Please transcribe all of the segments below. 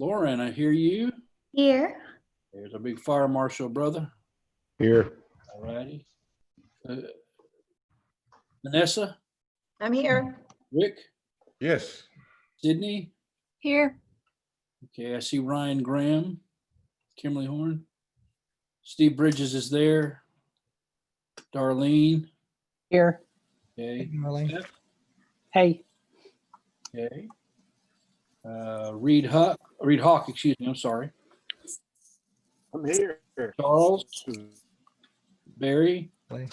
Lauren, I hear you. Here. There's a big fire marshal brother. Here. All righty. Vanessa, I'm here. Rick, Yes. Sydney. Here. Okay, I see Ryan Graham, Kimberly Horn. Steve Bridges is there. Darlene. Here. Okay. Marlene. Steph, Hey. okay. Reed Hawk, excuse me, I'm sorry. I'm here. Charles, Barry, Play.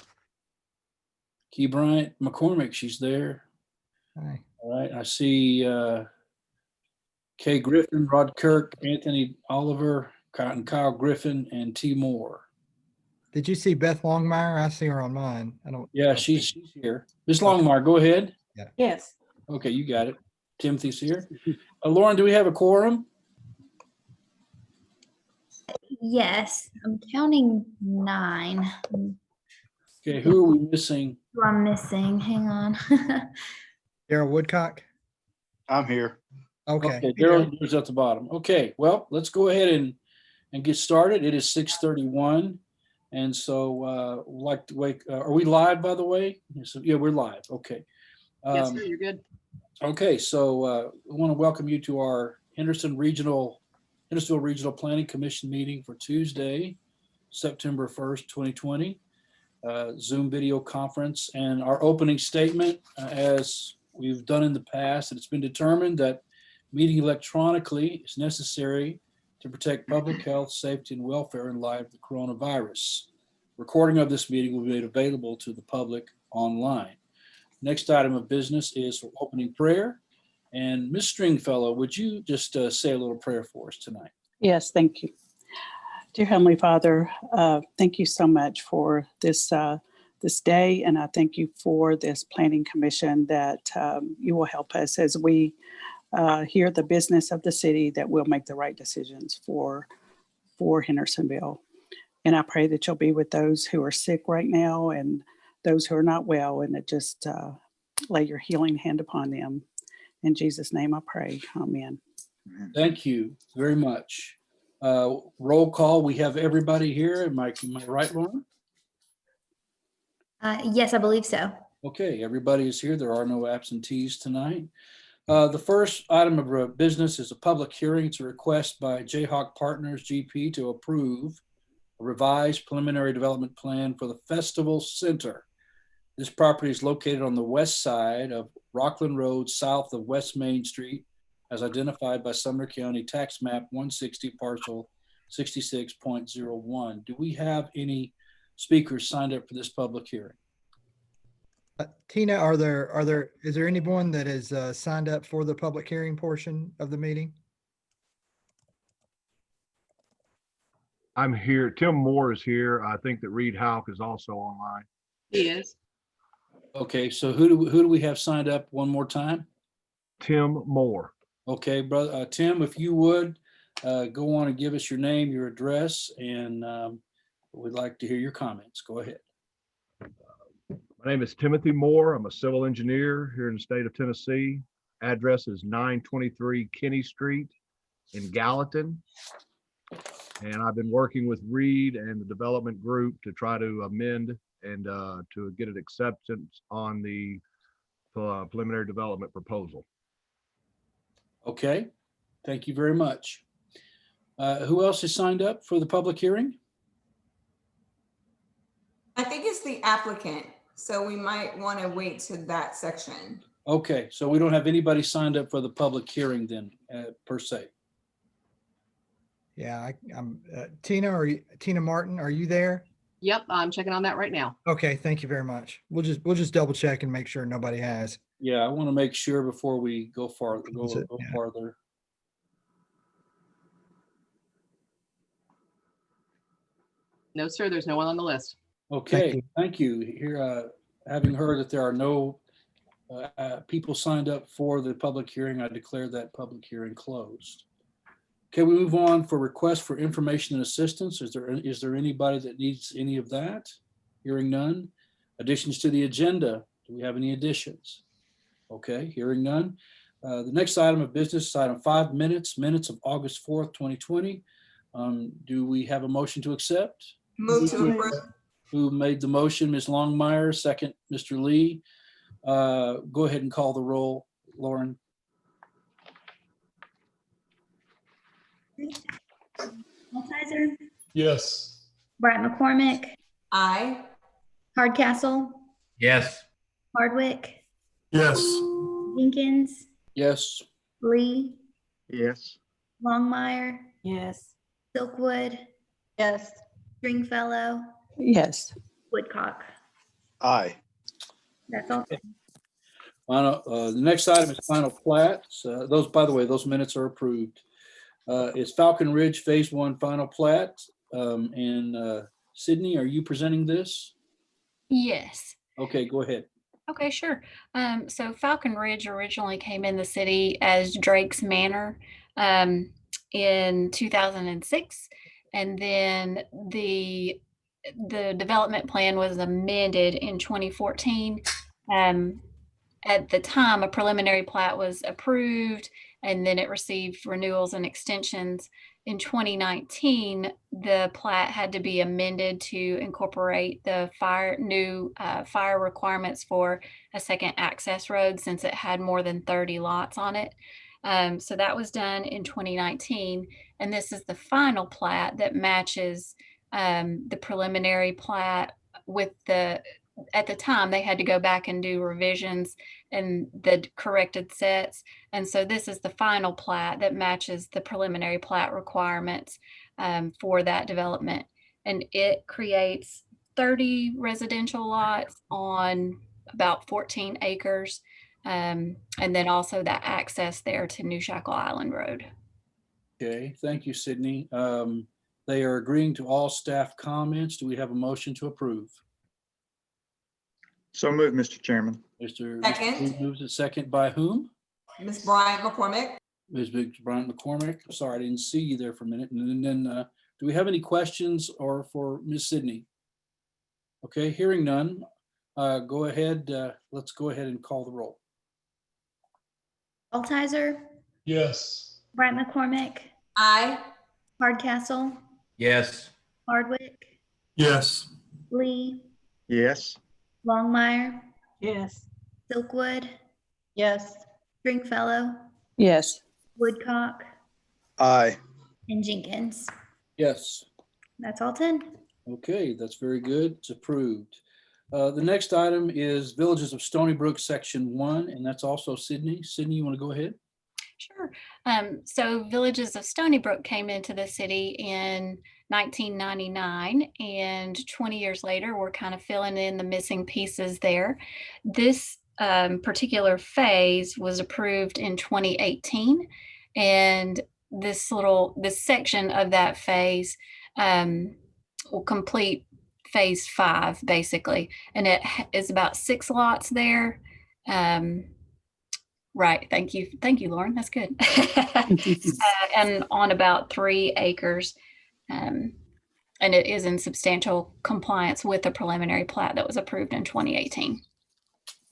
Key Bryant, McCormick, she's there. Hi. All right, I see Kay Griffin, Rod Kirk, Anthony Oliver, and Kyle Griffin, and T. Moore. Did you see Beth Longmire? I see her on mine. I don't. Yeah, she's here. Ms. Longmire, go ahead. Yes. Okay, you got it. Timothy's here. Lauren, do we have a quorum? Yes. I'm counting 9. Okay, who are we missing? Who I'm missing. Hang on. Daryl Woodcock. I'm here. Okay. Okay, Daryl's at the bottom. Okay, well, let's go ahead and get started. It is 6:31. And so we'd like to wake, are we live, by the way? So, yeah, we're live. Okay. Yes, sir, you're good. Okay, so I want to welcome you to our Hendersonville Regional Planning Commission meeting for Tuesday, September 1st, 2020. Zoom video conference, and our opening statement, as we've done in the past, it's been determined that meeting electronically is necessary to protect public health, safety, and welfare in light of the coronavirus. Recording of this meeting will be made available to the public online. Next item of business is for opening prayer. And Ms. Stringfellow, would you just say a little prayer for us tonight? Yes, thank you. Dear Heavenly Father, thank you so much for this day, and I thank you for this planning commission that you will help us as we hear the business of the city, that we'll make the right decisions for Hendersonville. And I pray that you'll be with those who are sick right now and those who are not well, and that just lay your healing hand upon them. In Jesus' name I pray, amen. Thank you very much. Roll call, we have everybody here. Am I right, Lauren? Yes, I believe so. Okay, everybody is here. There are no absentees tonight. The first item of business is a public hearing. It's a request by Jayhawk Partners GP to approve a revised preliminary development plan for the Festival Center. This property is located on the west side of Rockland Road, south of West Main Street, as identified by Sumner County Tax Map 160, parcel 66.01. Do we have any speakers signed up for this public hearing? Tina, is there anyone that has signed up for the public hearing portion of the meeting? I'm here. Tim Moore is here. I think that Reed Houck is also online. He is. Okay, so who do we have signed up one more time? Tim Moore. Okay, brother Tim, if you would go on and give us your name, your address, and we'd like to hear your comments. Go ahead. My name is Timothy Moore. I'm a civil engineer here in the state of Tennessee. Address is 923 Kinney Street in Gallatin. And I've been working with Reed and the development group to try to amend and to get an acceptance on the preliminary development proposal. Okay, thank you very much. Who else is signed up for the public hearing? I think it's the applicant, so we might want to wait to that section. Okay, so we don't have anybody signed up for the public hearing then, per se. Yeah, I'm Tina Martin, are you there? Yep, I'm checking on that right now. Okay, thank you very much. We'll just double check and make sure nobody has. Yeah, I want to make sure before we go farther. Yeah. Farther. No, sir, there's no one on the list. Okay, thank you. Here, having heard that there are no people signed up for the public hearing, I declare that public hearing closed. Okay, we move on for requests for information and assistance. Is there anybody that needs any of that? Hearing none. Additions to the agenda. Do we have any additions? Okay, hearing none. The next item of business is item 5 minutes of August 4th, 2020. Do we have a motion to accept? Move to approve. Who made the motion? Ms. Longmire, second, Mr. Lee. Go ahead and call the roll, Lauren. Altizer, Yes. Bryant McCormick, Aye. Hardcastle, Yes. Hardwick, Yes. Jenkins, Yes. Lee, Yes. Longmire, Yes. Silkwood, Yes. Stringfellow, Yes. Woodcock. Aye. That's all. The next item is final plats. Those, by the way, those minutes are approved. It's Falcon Ridge Phase 1 final plat. Sydney, are you presenting this? Yes. Okay, go ahead. Okay, sure. So Falcon Ridge originally came in the city as Drake's Manor in 2006, and then the development plan was amended in 2014. At the time, a preliminary plat was approved, and then it received renewals and extensions. In 2019, the plat had to be amended to incorporate the new fire requirements for a second access road, since it had more than 30 lots on it. So that was done in 2019, and this is the final plat that matches the preliminary plat with at the time they had to go back and do revisions and the corrected sets. And so this is the final plat that matches the preliminary plat requirements for that development. And it creates 30 residential lots on about 14 acres. And then also that access there to New Shackle Island Road. Okay, thank you, Sydney. They are agreeing to all staff comments. Do we have a motion to approve? So moved, Mr. Chairman. Mr. Second. Moves it, second by whom? Ms. Bryant McCormick. Ms. Bryant McCormick. I'm sorry, I didn't see you there for a minute. And then do we have any questions or for Ms. Sydney? Okay, hearing none, go ahead. Let's go ahead and call the roll. Altizer, Yes. Bryant McCormick, Aye. Hardcastle, Yes. Hardwick, Yes. Lee, Yes. Longmire, Yes. Silkwood, Yes. Stringfellow, Yes. Woodcock, Aye. and Jenkins. Yes. That's all 10. Okay, that's very good. It's approved. The next item is Villages of Stony Brook, Section 1, and that's also Sydney. Sydney, you want to go ahead? Sure. So Villages of Stony Brook came into the city in 1999, and 20 years later, we're kind of filling in the missing pieces there. This particular phase was approved in 2018, and this section of that phase will complete phase 5, basically, and it is about 6 lots there. Right. Thank you, Lauren. That's good. And on about 3 acres. And it is in substantial compliance with the preliminary plat that was approved in 2018.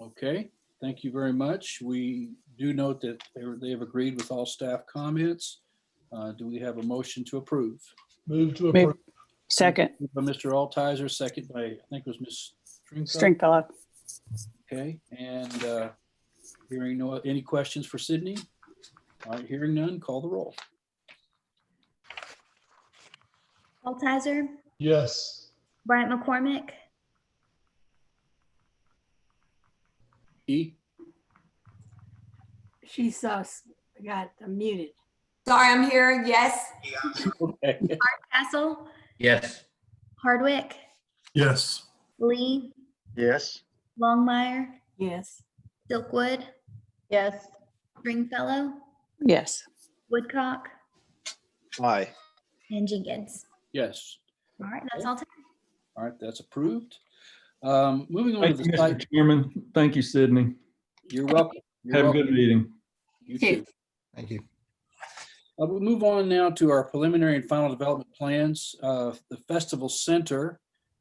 Okay, thank you very much. We do note that they have agreed with all staff comments. Do we have a motion to approve? Move to approve. Second. By Mr. Altizer, second by, I think it was Ms. Stringfellow. Stringfellow. Okay, and hearing any questions for Sydney? All right, hearing none, call the roll. Altizer, Yes. Bryant McCormick, E? She's got muted. Sorry, I'm here. Yes. Okay. Castle, Yes. Hardwick, Yes. Lee, Yes. Longmire, Yes. Silkwood, Yes. Stringfellow, Yes. Woodcock, Aye. and Jenkins. Yes. All right, that's all 10. All right, that's approved. Moving on to Thank the you, Mr. site. Chairman. Thank you, Sydney. You're welcome. You're Have a welcome. good meeting. You too. Thank you. We'll move on now to our preliminary and final development plans. The Festival Center,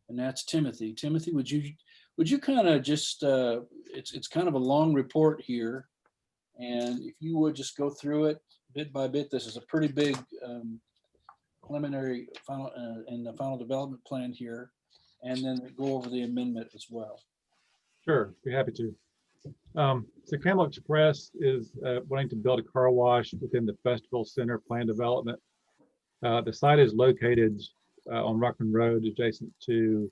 and that's Timothy. Timothy, would you kind of just, it's kind of a long report here. And if you would just go through it bit by bit, this is a pretty big preliminary final and the final development plan here, and then go over the amendment as well. Sure, be happy to. So Camel Express is wanting to build a car wash within the Festival Center plan development. The site is located on Rockland Road, adjacent to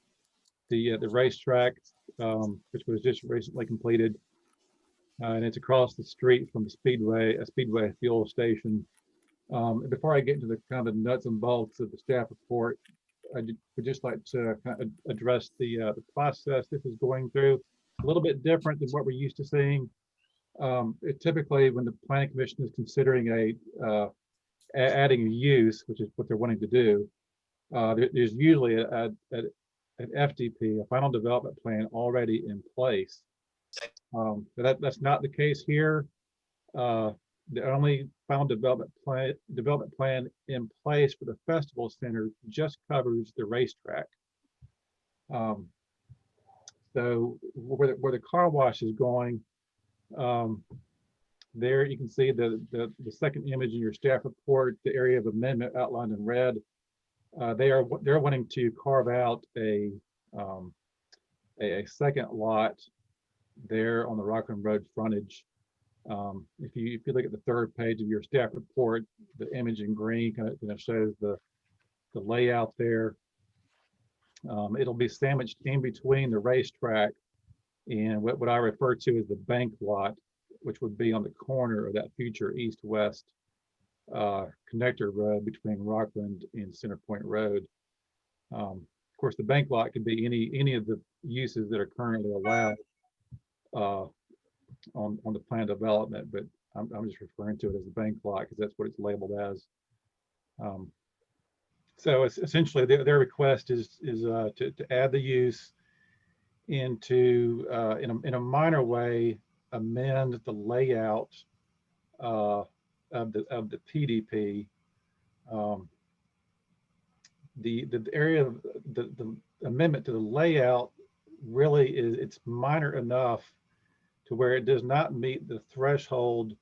the racetrack, which was just recently completed, and it's across the street from the Speedway, a Speedway fuel station. Before I get into the kind of nuts and bolts of the staff report, I would just like to kind of address the process this is going through. A little bit different than what we're used to seeing. Typically, when the Planning Commission is considering adding a use, which is what they're wanting to do, there's usually an FDP, a final development plan, already in place. But that's not the case here. The only final development plan in place for the Festival Center just covers the racetrack. So where the car wash is going, there you can see the second image in your staff report, the area of amendment outlined in red. They're wanting to carve out a second lot there on the Rockland Road frontage. If you look at the third page of your staff report, the image in green kind of shows the layout there. It'll be sandwiched in between the racetrack and what I refer to as the bank lot, which would be on the corner of that future east-west connector road between Rockland and Center Point Road. Of course, the bank lot could be any of the uses that are currently allowed on the plan development, but I'm just referring to it as the bank lot because that's what it's labeled as. So it's essentially their request is to add the use into in a minor way amend the layout of the PDP. The area of the amendment to the layout really it's minor enough to where it does not meet the threshold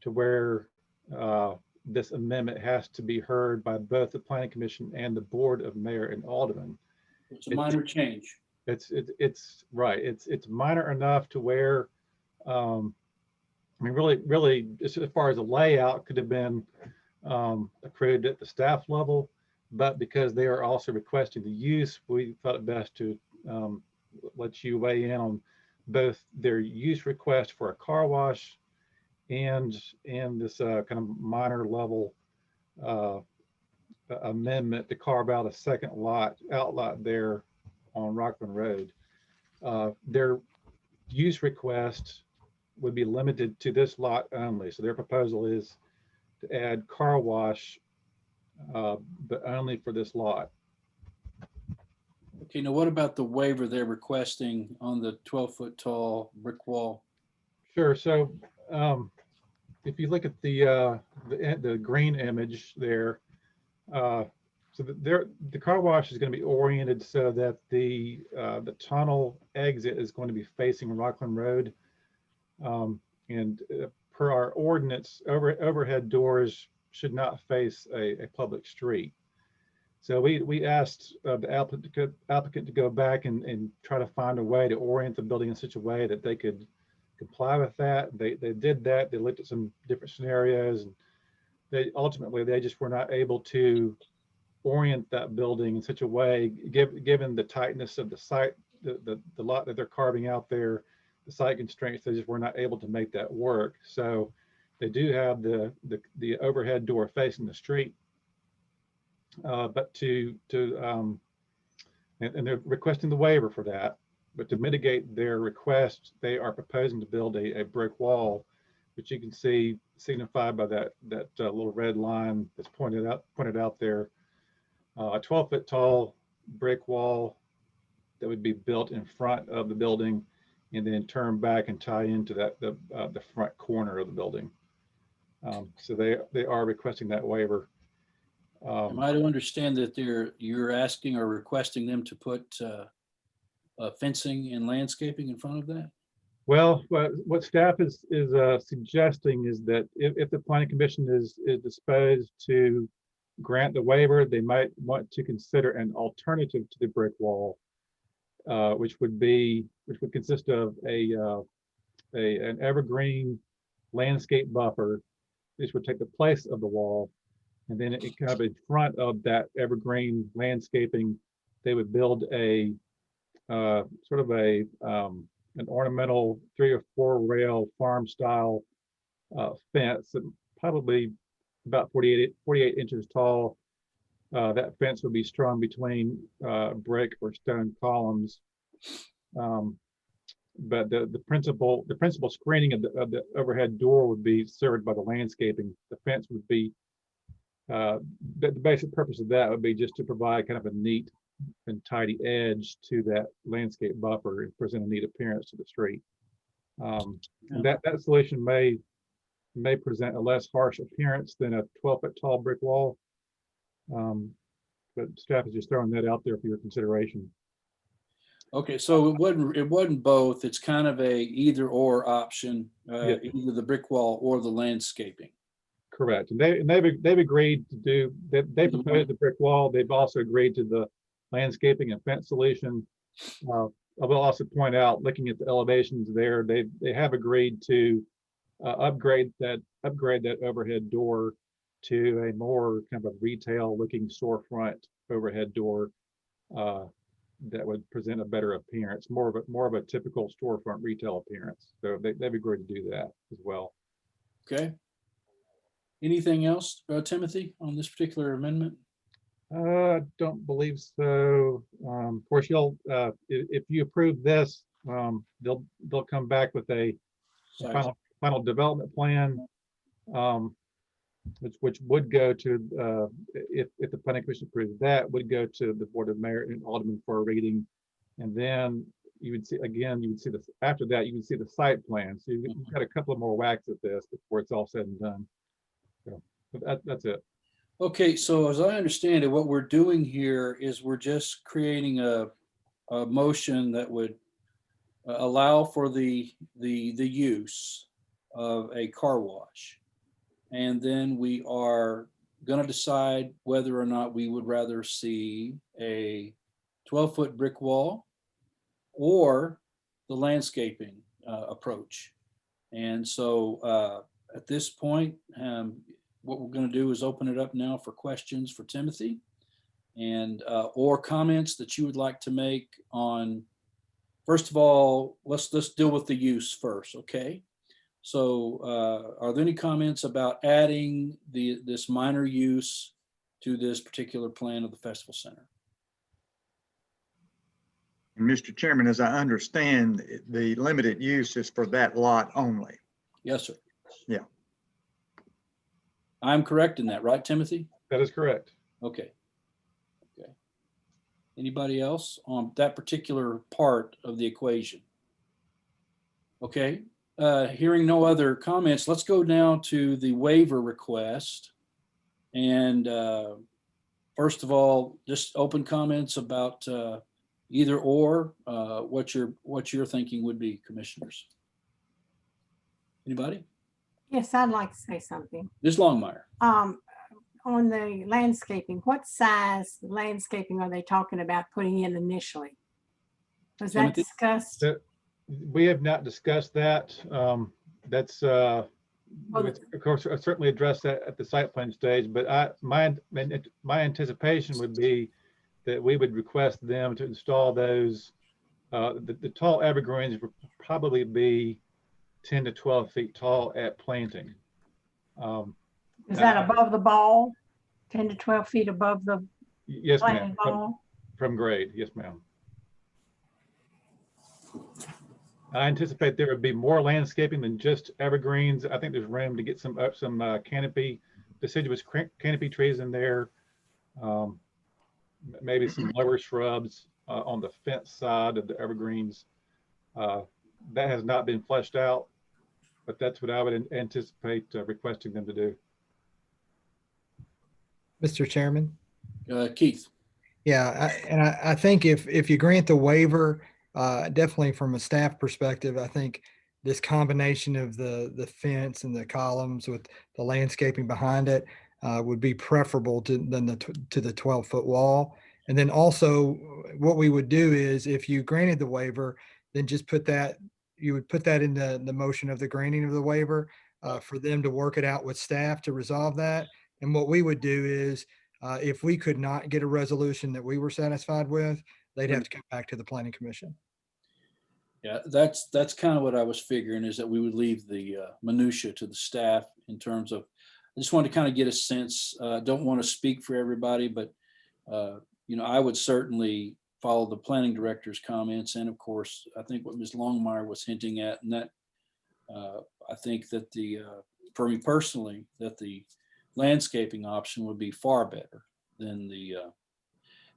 to where this amendment has to be heard by both the Planning Commission and the Board of Mayor and Aldermen. It's a minor change. It's right. It's minor enough to where, I mean, really, as far as the layout could have been approved at the staff level, but because they are also requesting the use, we thought it best to let you weigh in on both their use request for a car wash and this kind of minor level amendment to carve out a second outlot there on Rockland Road. Their use request would be limited to this lot only. So their proposal is to add car wash, but only for this lot. Okay, now what about the waiver they're requesting on the 12-foot tall brick wall? Sure. So if you look at the green image there, so the car wash is going to be oriented so that the tunnel exit is going to be facing Rockland Road, and per our ordinance, overhead doors should not face a public street. So we asked the applicant to go back and try to find a way to orient the building in such a way that they could comply with that. They did that. They looked at some different scenarios, and they ultimately just were not able to orient that building in such a way, given the tightness of the site, the lot that they're carving out there, the site constraints. They just were not able to make that work. So they do have the overhead door facing the street, but and they're requesting the waiver for that. But to mitigate their request, they are proposing to build a brick wall, which you can see signified by that little red line that's pointed out there. A 12-foot tall brick wall that would be built in front of the building and then turn back and tie into the front corner of the building. So they are requesting that waiver. Am I to understand that you're asking or requesting them to put fencing and landscaping in front of that? Well, what staff is suggesting is that if the planning commission is disposed to grant the waiver, they might want to consider an alternative to the brick wall, which would consist of an evergreen landscape buffer. This would take the place of the wall, and then it kind of in front of that evergreen landscaping, they would build a sort of an ornamental 3 or 4 rail farm style fence, that probably about 48 inches tall. That fence would be strung between brick or stone columns. But the principal screening of the overhead door would be served by the landscaping. The fence would be the basic purpose of that would be just to provide kind of a neat and tidy edge to that landscape buffer and present a neat appearance to the street. And that solution may present a less harsh appearance than a 12-foot tall brick wall. But staff is just throwing that out there for your consideration. Okay, so it wasn't both. It's kind of a either or option, Yes. either the brick wall or the landscaping. Correct. And they've agreed to do that. They proposed the brick wall. They've also agreed to the landscaping and fence solution. I will also point out, looking at the elevations there, they have agreed to upgrade that overhead door to a more kind of a retail looking storefront overhead door that would present a better appearance, more of a typical storefront retail appearance. So they've agreed to do that as well. Okay. Anything else, Timothy, on this particular amendment? Don't believe so. Of course, you'll if you approve this, they'll come back with a final development plan, which would go to if the planning commission approves that, would go to the board of mayor and aldermen for a reading, and then you would see this after that. You would see the site plan. So you've got a couple of more whacks at this before it's all said and done. So that's it. Okay, so as I understand it, what we're doing here is we're just creating a motion that would allow for the use of a car wash. And then we are going to decide whether or not we would rather see a 12-foot brick wall or the landscaping approach. And so at this point, what we're going to do is open it up now for questions for Timothy, and or comments that you would like to make on. First of all, let's deal with the use first, okay? So are there any comments about adding this minor use to this particular plan of the festival center? Mr. Chairman, as I understand, the limited use is for that lot only. Yes, sir. Yeah. I'm correct in that, right, Timothy? That is correct. Okay. Okay. Anybody else on that particular part of the equation? Okay. Hearing no other comments, let's go now to the waiver request. And first of all, just open comments about either or what your thinking would be, commissioners. Anybody? Yes, I'd like to say something. Ms. Longmire. On the landscaping, what size landscaping are they talking about putting in initially? Was that Timothy? discussed? We have not discussed that. That's of course certainly address that at the site plan stage, but my anticipation would be that we would request them to install those. The tall evergreens would probably be 10 to 12 feet tall at planting. Is that above the ball? 10 to 12 feet above the yes, planting ma'am. ball? From grade, yes, ma'am. I anticipate there would be more landscaping than just evergreens. I think there's room to get some canopy, deciduous canopy trees in there. Maybe some lower shrubs on the fence side of the evergreens. That has not been fleshed out, but that's what I would anticipate requesting them to do. Mr. Chairman? Keith. Yeah, I think if you grant the waiver, definitely from a staff perspective, I think this combination of the fence and the columns with the landscaping behind it would be preferable to the 12-foot wall. And then also what we would do is if you granted the waiver, then just you would put that in the motion of the granting of the waiver for them to work it out with staff to resolve that. And what we would do is if we could not get a resolution that we were satisfied with, they'd have to come back to the planning commission. Yeah, that's kind of what I was figuring, is that we would leave the minutia to the staff in terms of, I just wanted to kind of get a sense, don't want to speak for everybody, but I would certainly follow the planning director's comments. And of course, I think what Ms. Longmire was hinting at, and that I think that for me personally, that the landscaping option would be far better than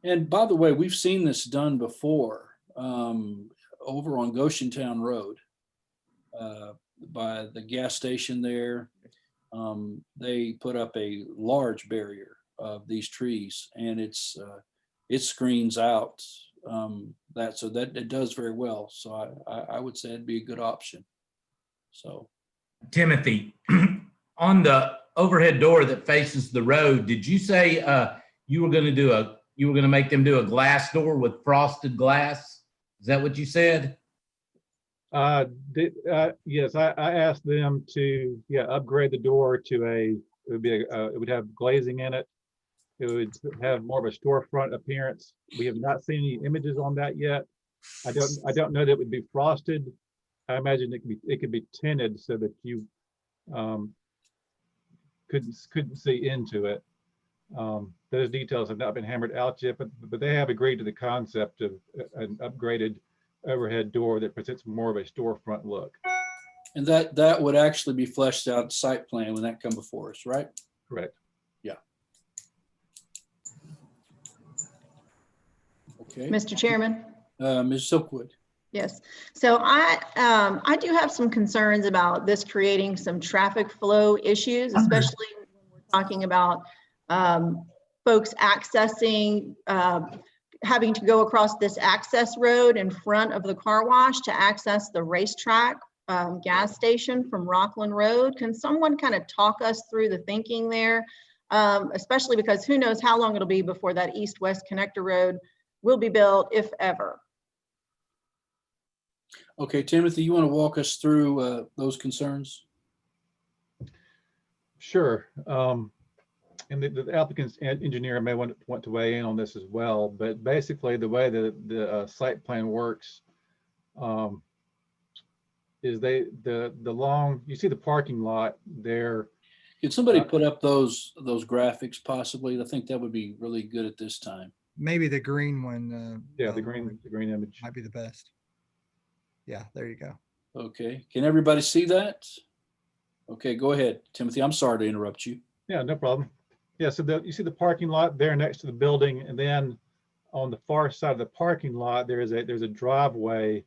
and by the way, we've seen this done before. Over on Goshentown Road, by the gas station there, they put up a large barrier of these trees, and it screens out so that it does very well. So I would say it'd be a good option. So, Timothy, on the overhead door that faces the road, did you say you were going to make them do a glass door with frosted glass? Is that what you said? Yes, I asked them to upgrade the door to it would have glazing in it. It would have more of a storefront appearance. We have not seen any images on that yet. I don't know that it would be frosted. I imagine it could be tinted so that you couldn't see into it. Those details have not been hammered out yet, but they have agreed to the concept of an upgraded overhead door that presents more of a storefront look. and that would actually be fleshed out site plan when that come before us, right? Correct. Yeah. Okay. Mr. Chairman? Ms. Silkwood. Yes. So I do have some concerns about this creating some traffic flow issues, especially when we're talking about folks accessing, having to go across this access road in front of the car wash to access the racetrack gas station from Rockland Road. Can someone kind of talk us through the thinking there? Especially because who knows how long it'll be before that east-west connector road will be built, if ever. Okay, Timothy, you want to walk us through those concerns? Sure. And the applicant's engineer may want to weigh in on this as well, but basically the way the site plan works is you see the parking lot there. Could somebody put up those graphics possibly? I think that would be really good at this time. Maybe the green one. Yeah, the green image might be the best. Yeah, there you go. Okay, can everybody see that? Okay, go ahead, Timothy. I'm sorry to interrupt you. Yeah, no problem. Yeah, so you see the parking lot there next to the building, and then on the far side of the parking lot, there's a driveway,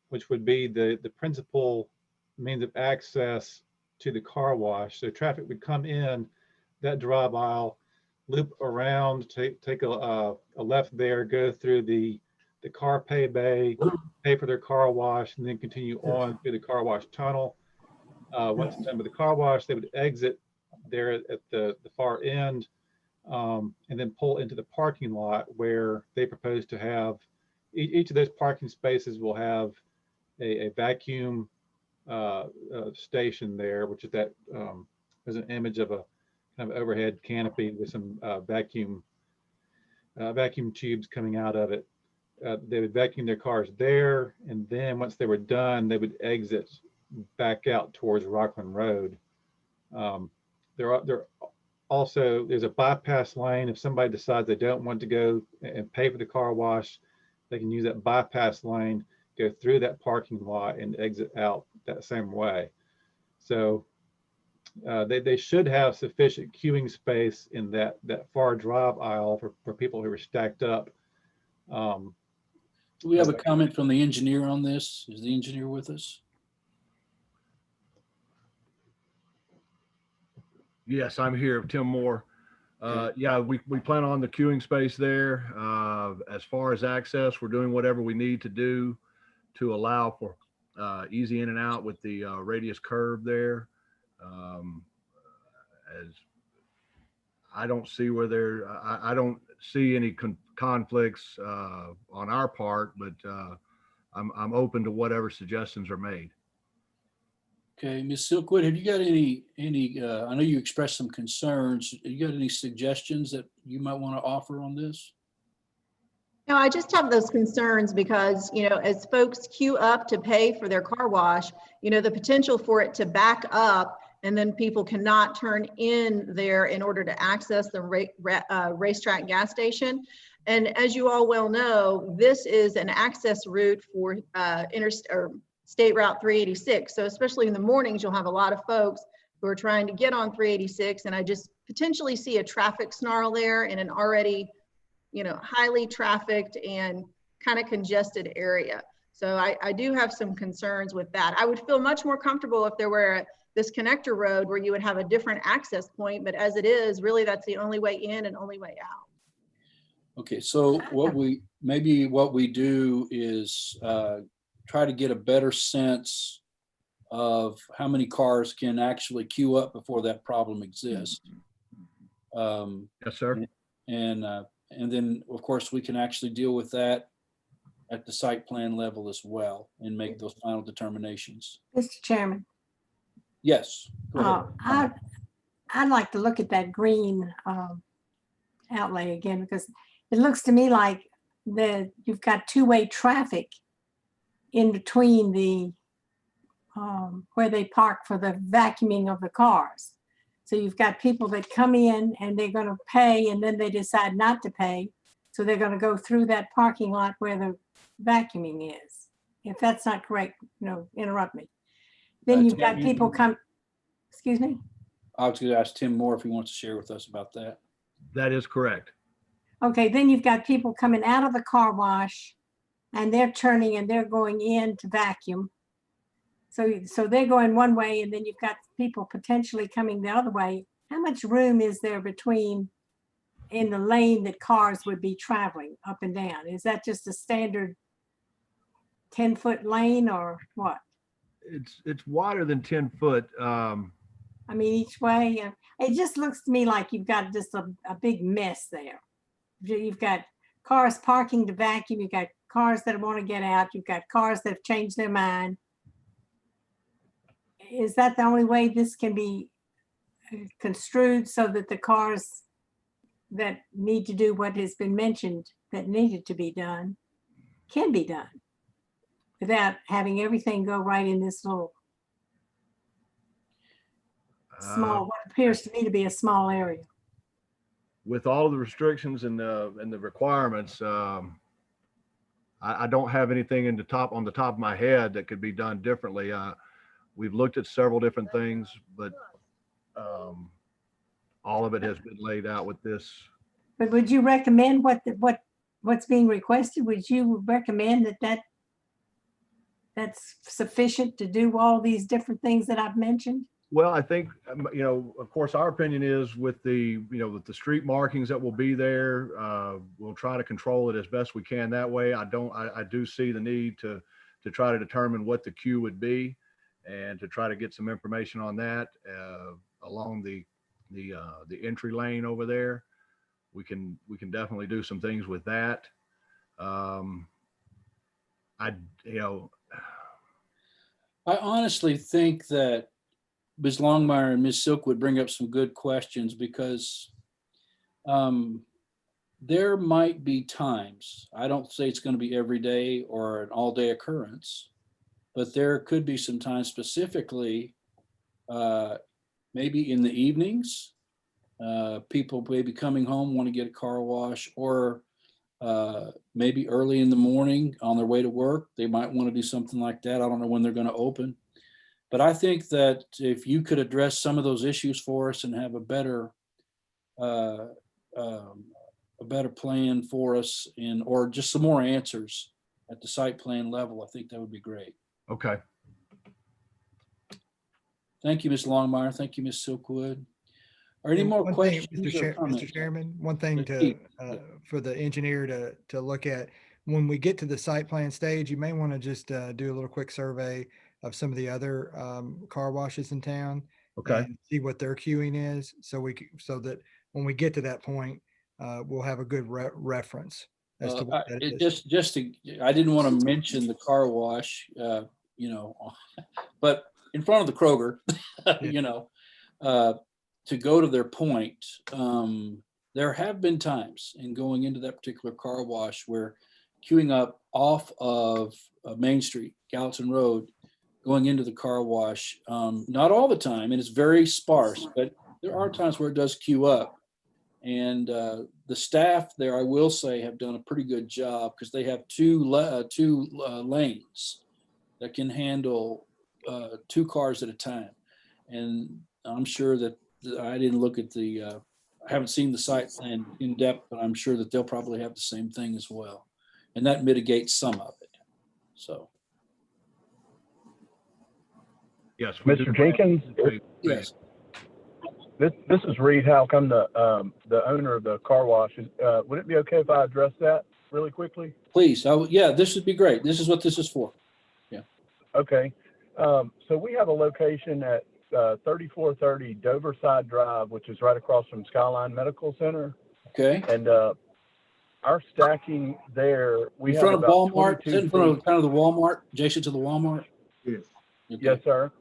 which would be the principal means of access to the car wash. So traffic would come in that drive aisle, loop around, take a left there, go through the car pay bay, pay for their car wash, and then continue on through the car wash tunnel. Once done with the car wash, they would exit there at the far end, and then pull into the parking lot where they propose to have each of those parking spaces will have a vacuum station there, which is that there's an image of a kind of overhead canopy with some vacuum tubes coming out of it. They would vacuum their cars there, and then once they were done, they would exit back out towards Rockland Road. There's a bypass lane. If somebody decides they don't want to go and pay for the car wash, they can use that bypass lane, go through that parking lot, and exit out that same way. So they should have sufficient queuing space in that far drive aisle for people who are stacked up. Do we have a comment from the engineer on this? Is the engineer with us? Yes, I'm here, Tim Moore. Yeah, we plan on the queuing space there. As far as access, we're doing whatever we need to do to allow for easy in and out with the radius curve there. As I don't see where I don't see any conflicts on our part, but I'm open to whatever suggestions are made. Okay, Ms. Silkwood, have you got any, I know you expressed some concerns. You got any suggestions that you might want to offer on this? No, I just have those concerns because, as folks queue up to pay for their car wash, the potential for it to back up and then people cannot turn in there in order to access the racetrack gas station. And as you all well know, this is an access route for State Route 386. So especially in the mornings, you'll have a lot of folks who are trying to get on 386. And I just potentially see a traffic snarl there in an already, highly trafficked and kind of congested area. So I do have some concerns with that. I would feel much more comfortable if there were this connector road where you would have a different access point, but as it is, really that's the only way in and only way out. Okay, so what we do is try to get a better sense of how many cars can actually queue up before that problem exists. Yes, sir. And then, of course, we can actually deal with that at the site plan level as well and make those final determinations. Mr. Chairman, Yes. Go ahead. I'd like to look at that green outlay again, because it looks to me like you've got two-way traffic in between the where they park for the vacuuming of the cars. So you've got people that come in and they're going to pay and then they decide not to pay. So they're going to go through that parking lot where the vacuuming is. If that's not correct, interrupt me. Then you've got people come, excuse me? I was going to ask Tim Moore if he wants to share with us about that. That is correct. Okay, then you've got people coming out of the car wash and they're turning and they're going in to vacuum. So they're going one way and then you've got people potentially coming the other way. How much room is there between in the lane that cars would be traveling up and down? Is that just a standard 10-foot lane or what? It's wider than 10 foot. I mean, each way. It just looks to me like you've got just a big mess there. You've got cars parking to vacuum. You've got cars that want to get out. You've got cars that have changed their mind. Is that the only way this can be construed, so that the cars that need to do what has been mentioned that needed to be done can be done without having everything go right in this little small, what appears to me to be a small area? With all of the restrictions and the requirements, I don't have anything on the top of my head that could be done differently. We've looked at several different things, but all of it has been laid out with this. But would you recommend what's being requested? Would you recommend that's sufficient to do all these different things that I've mentioned? Well, I think, of course, our opinion is with with the street markings that will be there, we'll try to control it as best we can that way. I do see the need to try to determine what the queue would be and to try to get some information on that along the entry lane over there. We can definitely do some things with that. I honestly think that Ms. Longmire and Ms. Silk would bring up some good questions, because there might be times, I don't say it's going to be every day or an all-day occurrence, but there could be some times specifically, maybe in the evenings, people may be coming home, want to get a car wash, or maybe early in the morning on their way to work, they might want to do something like that. I don't know when they're going to open. But I think that if you could address some of those issues for us and have a better plan for us, or just some more answers at the site plan level, I think that would be great. Okay. Thank you, Ms. Longmire. Thank you, Ms. Silkwood. Are any more questions? Mr. Chairman, one thing for the engineer to look at, when we get to the site plan stage, you may want to just do a little quick survey of some of the other car washes in town. Okay. And see what their queuing is, so that when we get to that point, we'll have a good reference as to what that is. I didn't want to mention the car wash, but in front of the Kroger, to go to their point, there have been times in going into that particular car wash where queuing up off of Main Street, Gallatin Road, going into the car wash, not all the time, and it's very sparse, but there are times where it does queue up. And the staff there, I will say, have done a pretty good job because they have two lanes that can handle 2 cars at a time. And I'm sure that I didn't look at I haven't seen the site plan in depth, but I'm sure that they'll probably have the same thing as well. And that mitigates some of it. So. Yes. Mr. Jenkins? Yes. This is Reed Houck. I'm the owner of the car wash. Would it be okay if I address that really quickly? Please. Yeah, this would be great. This is what this is for. Yeah. Okay. So we have a location at 3430 Doverside Drive, which is right across from Skyline Medical Center. Okay. And our stacking there, we in have front of about Walmart, is it in front of kind of the Walmart, adjacent to the Walmart? Yes. Okay. Yes, sir.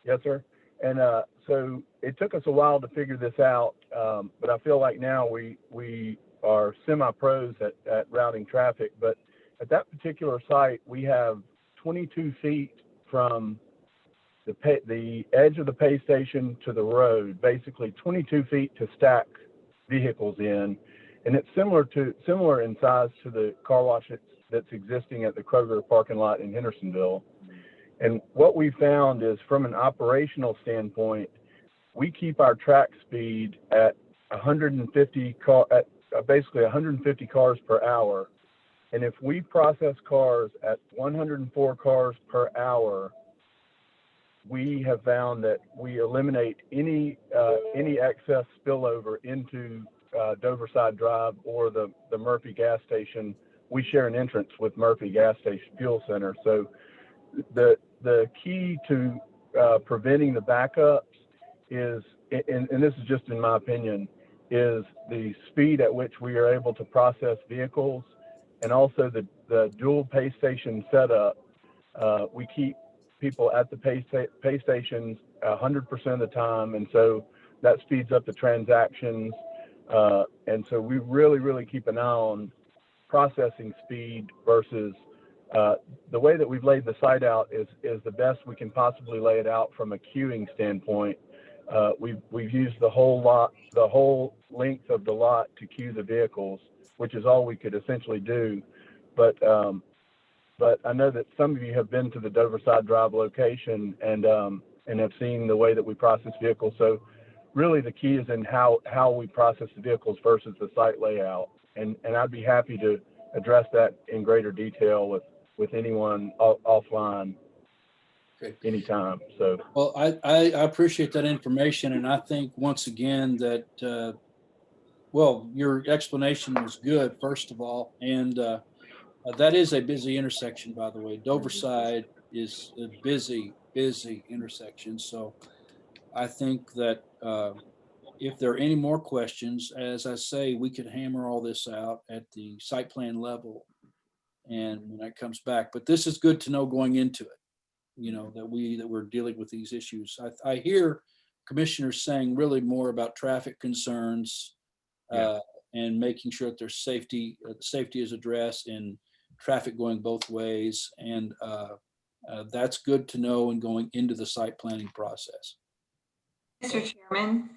Yes, sir. And so it took us a while to figure this out, but I feel like now we are semi-pros at routing traffic. But at that particular site, we have 22 feet from the edge of the pay station to the road, basically 22 feet to stack vehicles in. And it's similar in size to the car wash that's existing at the Kroger parking lot in Hendersonville. And what we found is, from an operational standpoint, we keep our track speed at 150 cars per hour. And if we process cars at 104 cars per hour, we have found that we eliminate any excess spillover into Doverside Drive or the Murphy gas station. We share an entrance with Murphy gas station fuel center. So the key to preventing the backups is, and this is just in my opinion, is the speed at which we are able to process vehicles, and also the dual pay station setup. We keep people at the pay stations 100% of the time, and so that speeds up the transactions. And so we really keep an eye on processing speed versus the way that we've laid the site out is the best we can possibly lay it out from a queuing standpoint. We've used the whole length of the lot to queue the vehicles, which is all we could essentially do. But I know that some of you have been to the Doverside Drive location and have seen the way that we process vehicles. So really the key is in how we process the vehicles versus the site layout. And I'd be happy to address that in greater detail with anyone offline. Okay. Anytime. So, well, I appreciate that information, and I think once again that your explanation was good, first of all, and that is a busy intersection, by the way. Doverside is a busy intersection. So I think that if there are any more questions, as I say, we could hammer all this out at the site plan level and when that comes back. But this is good to know going into it, that we're dealing with these issues. I hear commissioners saying really more about traffic concerns and making sure that there's safety is addressed and traffic going both ways. And that's good to know in going into the site planning process. Mr. Chairman.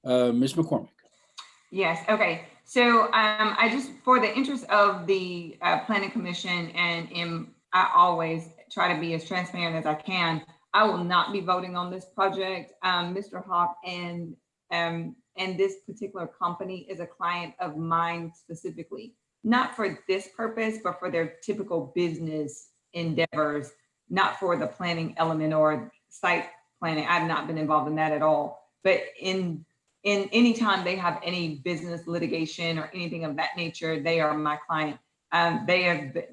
Ms. McCormick. Yes, okay. So I just, for the interest of the Planning Commission, and I always try to be as transparent as I can, I will not be voting on this project. Mr. Hawk and this particular company is a client of mine specifically, not for this purpose, but for their typical business endeavors, not for the planning element or site planning. I've not been involved in that at all. But in any time they have any business litigation or anything of that nature, they are my client. They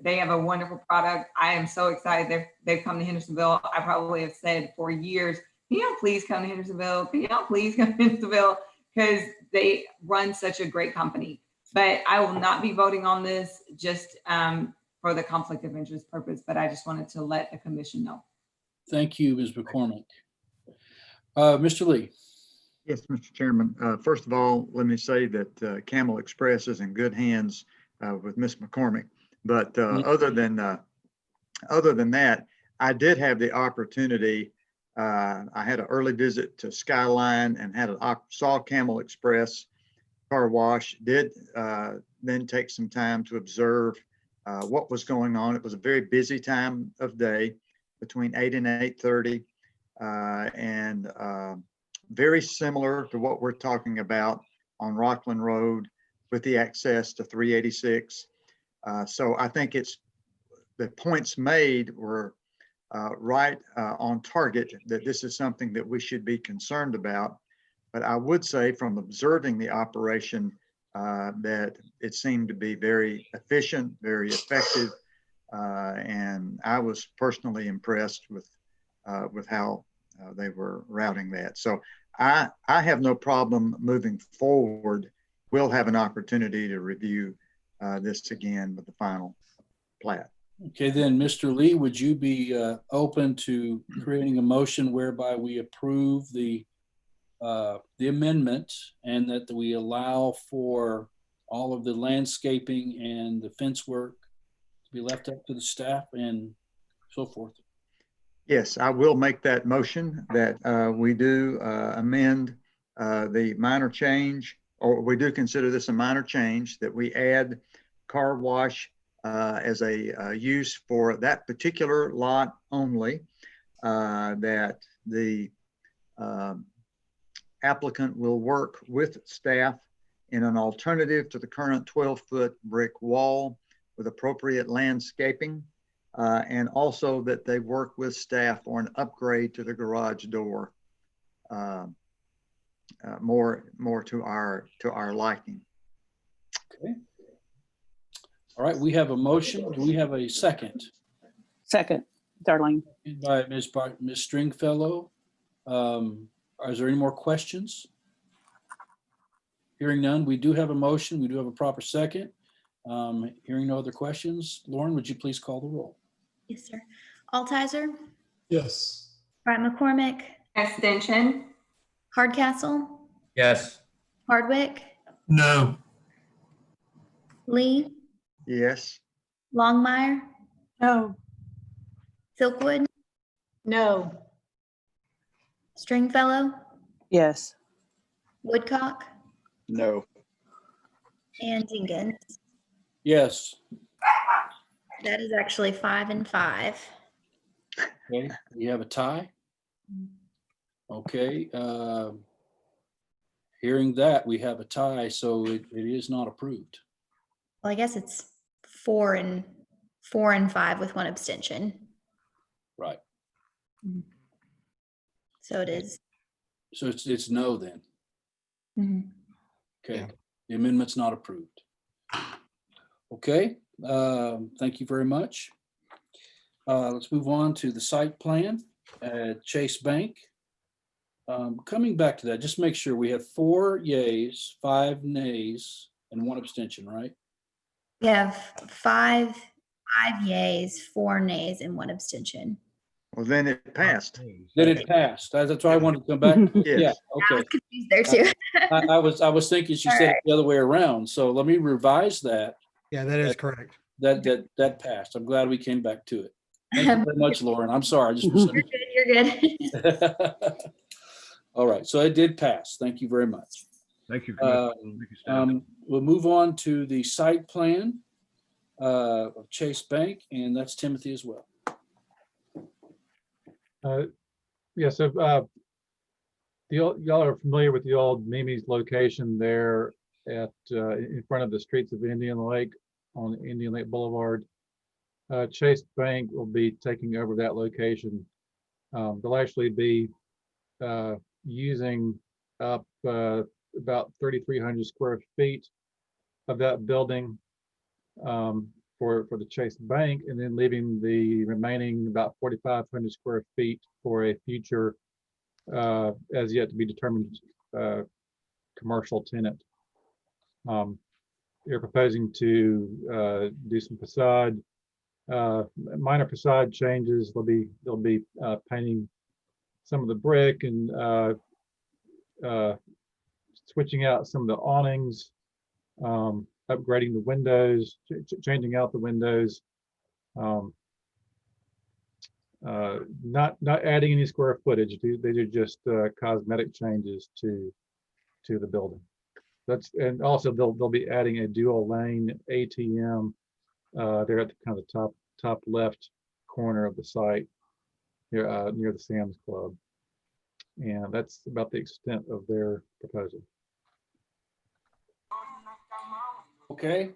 have a wonderful product. I am so excited they've come to Hendersonville. I probably have said for years, can y'all please come to Hendersonville? Can y'all please come to Hendersonville? Because they run such a great company. But I will not be voting on this just for the conflict of interest purpose, but I just wanted to let the commission know. Thank you, Ms. McCormick. Mr. Lee. Yes, Mr. Chairman. First of all, let me say that Camel Express is in good hands with Ms. McCormick. But other than that, I did have the opportunity. I had an early visit to Skyline and saw Camel Express car wash. Did then take some time to observe what was going on. It was a very busy time of day between 8 and 8:30, and very similar to what we're talking about on Rockland Road with the access to 386. So I think the points made were right on target, that this is something that we should be concerned about. But I would say from observing the operation that it seemed to be very efficient, very effective. And I was personally impressed with how they were routing that. So I have no problem moving forward. We'll have an opportunity to review this again with the final plat. Okay, then, Mr. Lee, would you be open to creating a motion whereby we approve the amendment and that we allow for all of the landscaping and the fence work to be left up to the staff and so forth? Yes, I will make that motion that we do amend the minor change, or we do consider this a minor change, that we add car wash as a use for that particular lot only, that the applicant will work with staff in an alternative to the current 12-foot brick wall with appropriate landscaping, and also that they work with staff for an upgrade to the garage door, more to our liking. Okay. All right, we have a motion. Do we have a second? Second, Darlene. By Ms. Stringfellow. Is there any more questions? Hearing none, we do have a motion. We do have a proper second. Hearing no other questions, Lauren, would you please call the roll? Yes, sir. Altizer, Yes. Brian McCormick, Extension. Hardcastle, Yes. Hardwick, No. Lee, Yes. Longmire, No. Silkwood, No. Stringfellow, Yes. Woodcock, No. and Jenkins. Yes. That is actually 5 and 5. Okay, you have a tie? Okay. Hearing that, we have a tie, so it is not approved. Well, I guess it's 4 and 5 with one abstention. Right. So it is. So it's no then. Mhm. Okay. Yeah. The amendment's not approved. Okay. Thank you very much. Let's move on to the site plan at Chase Bank. Coming back to that, just make sure we have 4 yays, 5 nays, and 1 abstention, right? We have 5 yays, 4 nays, and 1 abstention. Well, then it passed. Then it passed. That's why I wanted to come back. Yeah. Yes. I Okay. was confused there too. I was thinking she said it the other way around. So let me revise that. Yeah, that is correct. That passed. I'm glad we came back to it. Thank you very much, Lauren. I'm sorry. I just was. You're good. All right. So it did pass. Thank you very much. Thank you. Commissioner. Thank you, staff. We'll move on to the site plan of Chase Bank, and that's Timothy as well. Yeah, so y'all are familiar with the old Mimi's location there at in front of the streets of Indian Lake on Indian Lake Boulevard. Chase Bank will be taking over that location. They'll actually be using up about 3,300 square feet of that building. for the Chase Bank, and then leaving the remaining about 4,500 square feet for a future, as yet to be determined, commercial tenant. They're proposing to do some facade, minor facade changes. They'll be painting some of the brick and switching out some of the awnings, upgrading the windows, changing out the windows, not adding any square footage. These are just cosmetic changes to the building. And also they'll be adding a dual lane ATM there at the kind of the top left corner of the site near the Sam's Club. And that's about the extent of their proposal. Okay,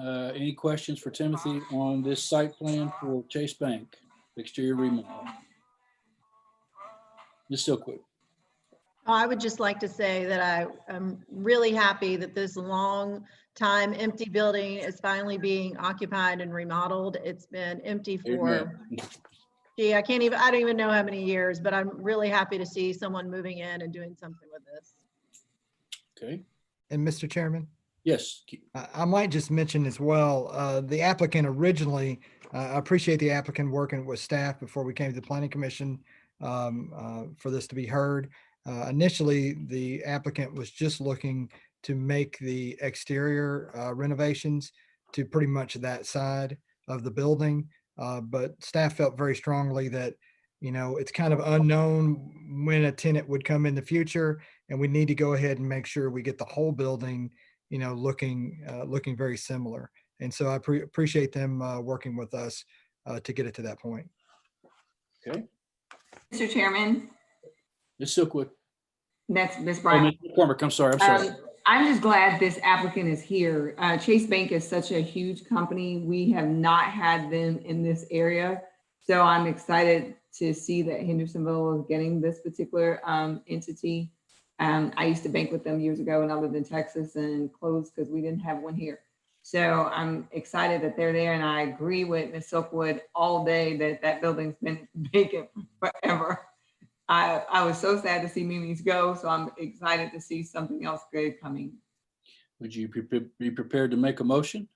any questions for Timothy on this site plan for Chase Bank, exterior remodel? Ms. Silkwood. I would just like to say that I'm really happy that this long time empty building is finally being occupied and remodeled. It's been empty for, gee, I don't even know how many years, but I'm really happy to see someone moving in and doing something with this. Okay. And Mr. Chairman? Yes. I might just mention as well, the applicant originally, I appreciate the applicant working with staff before we came to the Planning Commission for this to be heard. Initially, the applicant was just looking to make the exterior renovations to pretty much that side of the building. But staff felt very strongly that, it's kind of unknown when a tenant would come in the future, and we need to go ahead and make sure we get the whole building, looking very similar. And so I appreciate them working with us to get it to that point. Okay. Mr. Chairman. Ms. Silkwood. That's Ms. Bryant. Oh, Ms. McCormick, I'm sorry. I'm just glad this applicant is here. Chase Bank is such a huge company. We have not had them in this area. So I'm excited to see that Hendersonville is getting this particular entity. I used to bank with them years ago when I lived in Texas and closed because we didn't have one here. So I'm excited that they're there. And I agree with Ms. Silkwood all day that building's been vacant forever. I was so sad to see Mimi's go, so I'm excited to see something else good coming. Would you be prepared to make a motion?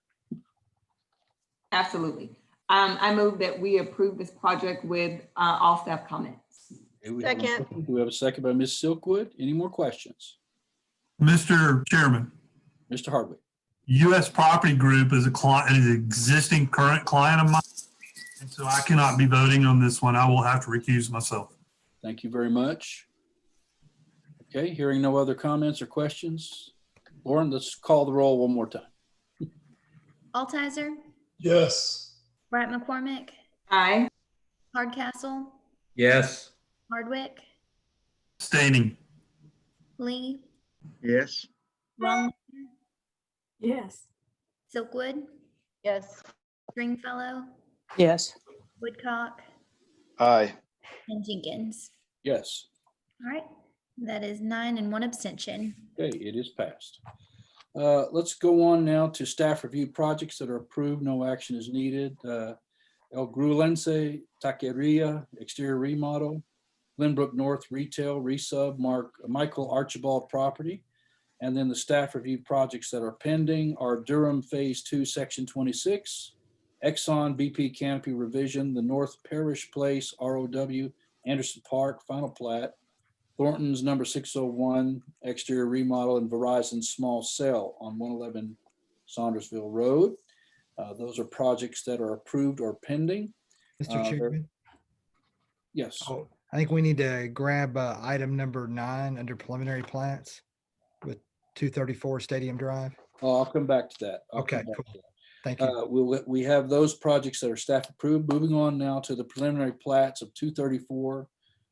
Absolutely. I move that we approve this project with all staff comments. Second. We have a second by Ms. Silkwood. Any more questions? Mr. Chairman, Mr. Hardwick. U.S. Property Group is an existing current client of mine, and so I cannot be voting on this one. I will have to recuse myself. Thank you very much. Okay, hearing no other comments or questions. Lauren, let's call the roll one more time. Altizer, Yes. Bryant McCormick, Aye. Hardcastle, Yes. Hardwick, Abstaining. Lee, Yes. Long, Yes. Silkwood, Yes. Stringfellow, Yes. Woodcock, Aye. and Jenkins. Yes. All right, that is 9 and 1 abstention. Okay, it is passed. Let's go on now to staff review projects that are approved. No action is needed. El Grulense Taqueria exterior remodel, Glenbrook North retail resub, Michael Archibald property. And then the staff review projects that are pending are Durham Phase 2, Section 26, Exxon BP Canopy revision, the North Parish Place ROW, Anderson Park final plat, Thornton's number 601 exterior remodel, and Verizon small cell on 111 Saundersville Road. Those are projects that are approved or pending. Mr. Chairman? Yes. Oh, I think we need to grab item number 9 under preliminary plats with 234 Stadium Drive. Oh, I'll come back to that. Okay, cool. Thank you. We have those projects that are staff approved. Moving on now to the preliminary plats of 234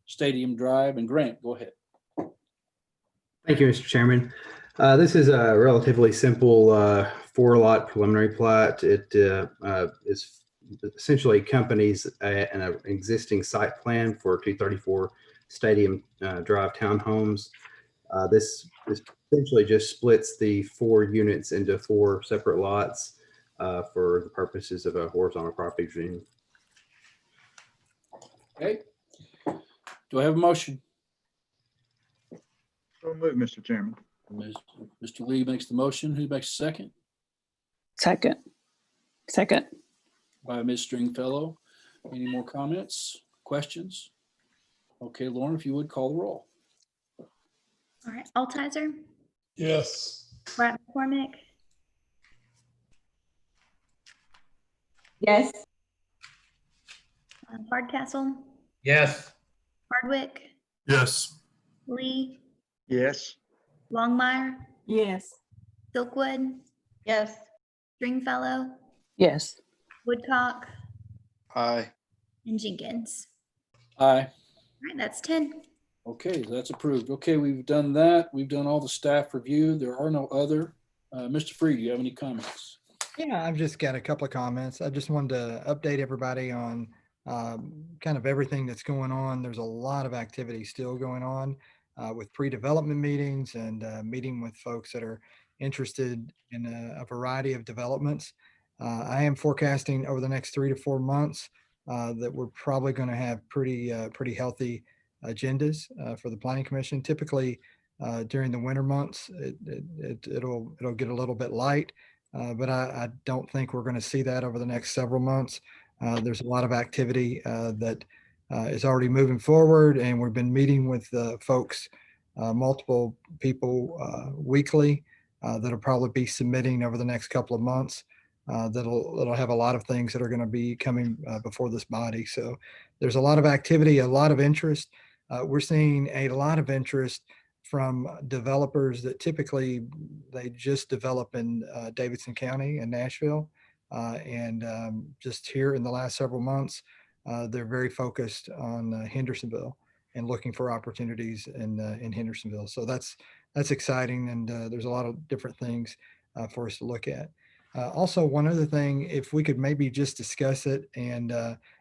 Stadium Drive. And Grant, go ahead. Thank you, Mr. Chairman. This is a relatively simple 4-lot preliminary plat. It is essentially accompanies an existing site plan for 234 Stadium Drive townhomes. This essentially just splits the 4 units into 4 separate lots. for the purposes of a horizontal property regime. Okay. Do I have a motion? So move, Mr. Chairman. Mr. Lee makes the motion. Who makes the second? Second. By Ms. Stringfellow. Any more comments, questions? Okay, Lauren, if you would call the roll. All right, Altizer, Yes. Brett McCormick, Yes. Hardcastle, Yes. Hardwick, Yes. Lee, Yes. Longmire, Yes. Silkwood, Yes. Stringfellow, Yes. Woodcock, Aye. and Jenkins. Aye. All right, that's 10. Okay, that's approved. Okay, we've done that. We've done all the staff review. There are no other. Mr. Freed, do you have any comments? Yeah, I've just got a couple of comments. I just wanted to update everybody on kind of everything that's going on. There's a lot of activity still going on with pre-development meetings and meeting with folks that are interested in a variety of developments. I am forecasting over the next 3 to 4 months that we're probably going to have pretty healthy agendas for the Planning Commission. Typically, during the winter months, it'll get a little bit light. But I don't think we're going to see that over the next several months. There's a lot of activity that is already moving forward, and we've been meeting with folks, multiple people weekly that'll probably be submitting over the next couple of months. That'll have a lot of things that are going to be coming before this body. So there's a lot of activity, a lot of interest. We're seeing a lot of interest from developers that typically they just develop in Davidson County and Nashville. And just here in the last several months, they're very focused on Hendersonville and looking for opportunities in Hendersonville. So that's exciting. And there's a lot of different things for us to look at. Also, one other thing, if we could maybe just discuss it and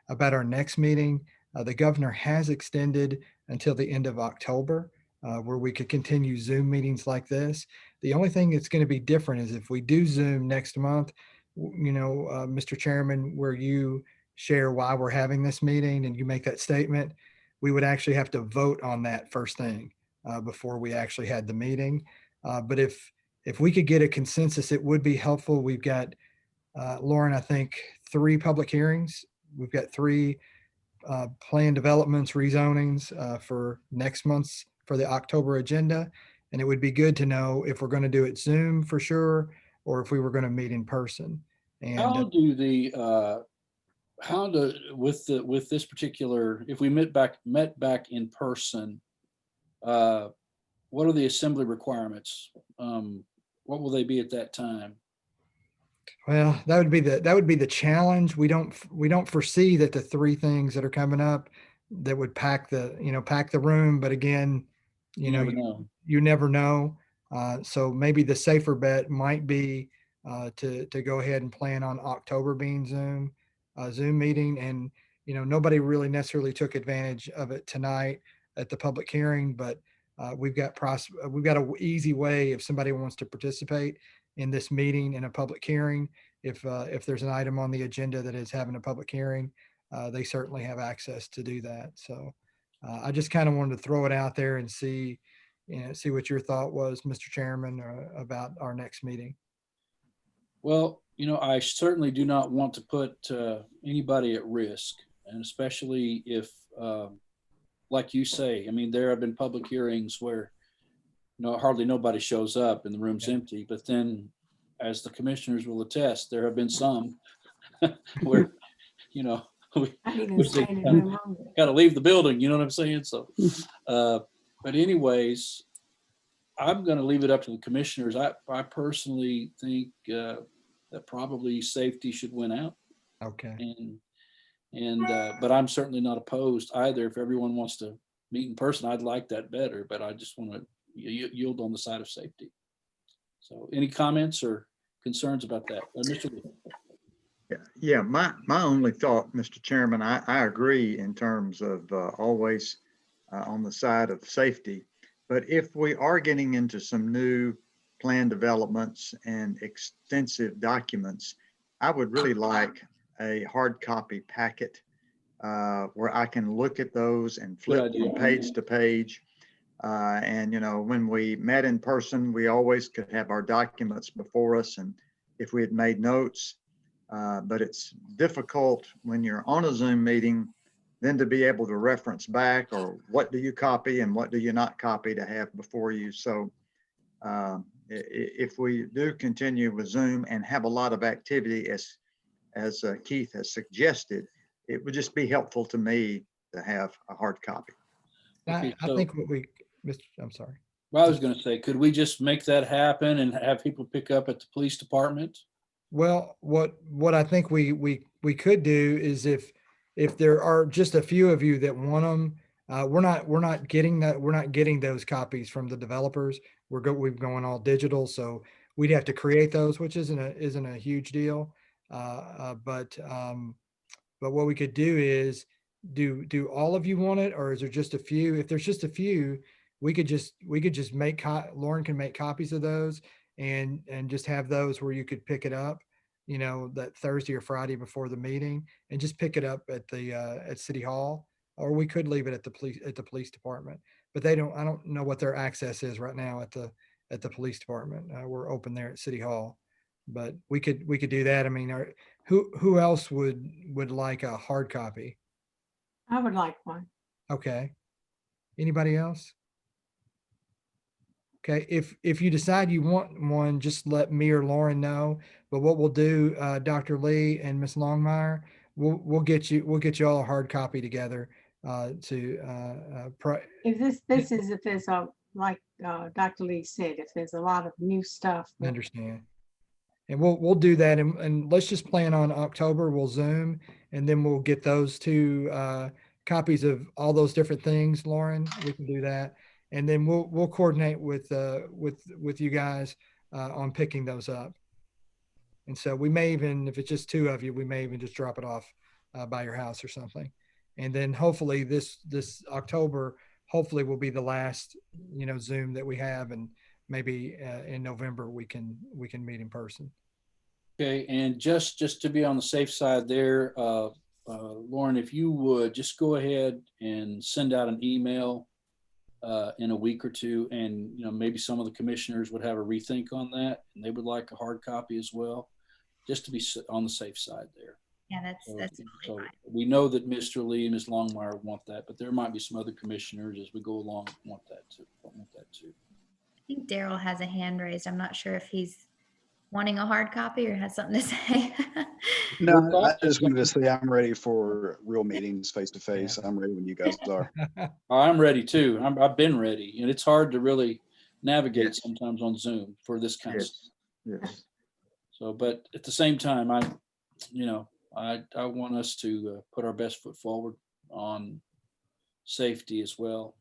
about our next meeting, the governor has extended until the end of October. Where we could continue Zoom meetings like this. The only thing that's going to be different is if we do Zoom next month, Mr. Chairman, where you share why we're having this meeting and you make that statement, we would actually have to vote on that first thing before we actually had the meeting. But if we could get a consensus, it would be helpful. We've got, Lauren, I think 3 public hearings. We've got 3 planned developments, rezonings for next month's for the October agenda. And it would be good to know if we're going to do it Zoom for sure, or if we were going to meet in person. And How do the with this particular, if we met back in person, what are the assembly requirements? What will they be at that time? well, that would be the challenge. We don't foresee that the 3 things that are coming up that would pack the room. But again, you never know. So maybe the safer bet might be to go ahead and plan on October being Zoom meeting. And nobody really necessarily took advantage of it tonight at the public hearing, but we've got an easy way if somebody wants to participate in this meeting in a public hearing. If there's an item on the agenda that is having a public hearing, they certainly have access to do that. So I just kind of wanted to throw it out there and see what your thought was, Mr. Chairman, about our next meeting. Well, I certainly do not want to put anybody at risk, and especially if, like you say, I mean, there have been public hearings where hardly nobody shows up and the room's empty. But then, as the commissioners will attest, there have been some where, we got to leave the building. You know what I'm saying? So, but anyways, I'm going to leave it up to the commissioners. I personally think that probably safety should win out. Okay. But I'm certainly not opposed either. If everyone wants to meet in person, I'd like that better. But I just want to yield on the side of safety. So, any comments or concerns about that, Mr. Lee? Yeah, my only thought, Mr. Chairman, I agree in terms of always on the side of safety. But if we are getting into some new plan developments and extensive documents, I would really like a hard copy packet where I can look at those and flip from page to page. And, you know, when we met in person, we always could have our documents before us and if we had made notes. But it's difficult when you're on a Zoom meeting, then to be able to reference back or what do you copy and what do you not copy to have before you. So if we do continue with Zoom and have a lot of activity as Keith has suggested, it would just be helpful to me to have a hard copy. Okay, I think what we, I'm sorry. Well, I was going to say, could we just make that happen and have people pick up at the police department? Well, what I think we could do is if there are just a few of you that want them, we're not getting those copies from the developers. We've going all digital, so we'd have to create those, which isn't a huge deal. But what we could do is do all of you want it, or is there just a few? If there's just a few, we could just make Lauren can make copies of those and just have those where you could pick it up, you know, that Thursday or Friday before the meeting, and just pick it up at the at City Hall, or we could leave it at the police department. But I don't know what their access is right now at the police department. We're open there at City Hall, but we could do that. I mean, who else would like a hard copy? I would like one. Okay. Anybody else? Okay, if you decide you want one, just let me or Lauren know. But what we'll do, Dr. Lee and Ms. Longmire, we'll get you all a hard copy together If this is if there's a like Dr. Lee said, if there's a lot of new stuff. I understand. And we'll do that, and let's just plan on October. We'll Zoom, and then we'll get those two copies of all those different things. Lauren, we can do that, and then we'll coordinate with you guys on picking those up. And so we may even, if it's just two of you, we may even just drop it off by your house or something. And then hopefully this October, hopefully will be the last, you know, Zoom that we have, and maybe in November we can meet in person. Okay, and just to be on the safe side there, Lauren, if you would just go ahead and send out an email in a week or two, and you know, maybe some of the commissioners would have a rethink on that, and they would like a hard copy as well, just to be on the safe side there. Yeah, that's So fine. we know that Mr. Lee and Ms. Longmire want that, but there might be some other commissioners as we go along want that too. I think Daryl has a hand raised. I'm not sure if he's wanting a hard copy or has something to say. No, I just wanted to say I'm ready for real meetings face to face. I'm ready when you guys are. I'm ready too. I've been ready, and it's hard to really navigate sometimes on Zoom for this kind of stuff. Yes. So, but at the same time, I want us to put our best foot forward on safety as well.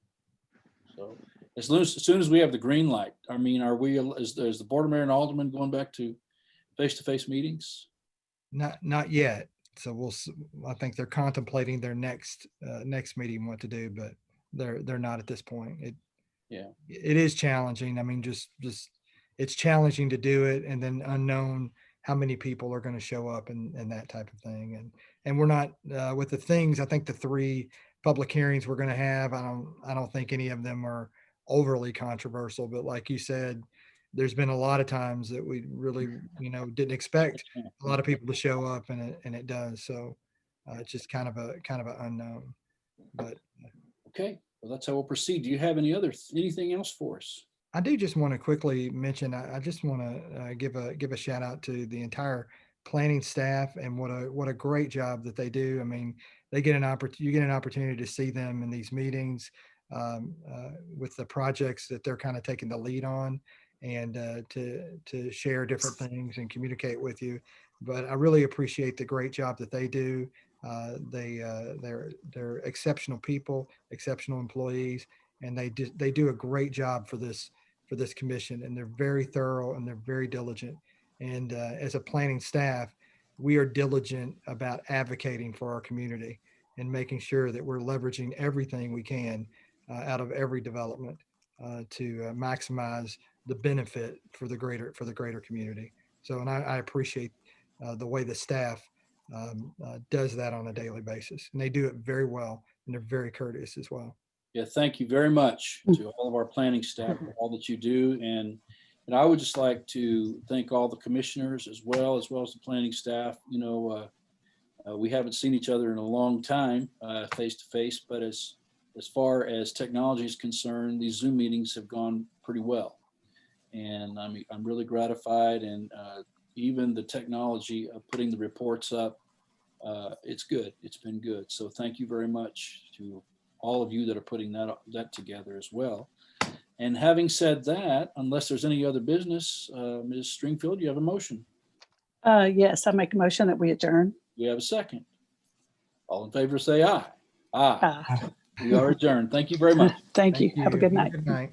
So as soon as we have the green light, I mean, is the Board of Mayor and Alderman going back to face-to-face meetings? Not yet. So I think they're contemplating their next meeting, what to do, but they're not at this point. It is challenging. I mean, just it's challenging to do it, and then unknown how many people are going to show up and that type of thing. And we're not with the things, I think the 3 public hearings we're going to have, I don't think any of them are overly controversial, but like you said, there's been a lot of times that we really, you know, didn't expect a lot of people to show up, and it does. So it's just kind of an unknown. But okay, well, that's how we'll proceed. Do you have anything else for us? I do just want to quickly mention, I just want to give a shout out to the entire planning staff, and what a great job that they do. I mean, you get an opportunity to see them in these meetings with the projects that they're kind of taking the lead on, and to share different things and communicate with you. But I really appreciate the great job that they do. They're exceptional people, exceptional employees, and they do a great job for this commission, and they're very thorough and they're very diligent. And as a planning staff, we are diligent about advocating for our community and making sure that we're leveraging everything we can out of every development to maximize the benefit for the greater community. So, and I appreciate the way the staff does that on a daily basis. And they do it very well, and they're very courteous as well. Yeah, thank you very much to all of our planning staff for all that you do. And I would just like to thank all the commissioners as well as the planning staff. You know, we haven't seen each other in a long time face to face, but as far as technology is concerned, these Zoom meetings have gone pretty well. And I'm really gratified, and even the technology of putting the reports up, it's good. It's been good. So thank you very much to all of you that are putting that together as well. And having said that, unless there's any other business, Ms. Stringfield, you have a motion. Yes, I make a motion that we adjourn. We have a second. All in favor, say aye. Aye. We are adjourned. Thank you very much. Thank you. Have a good night. Good night.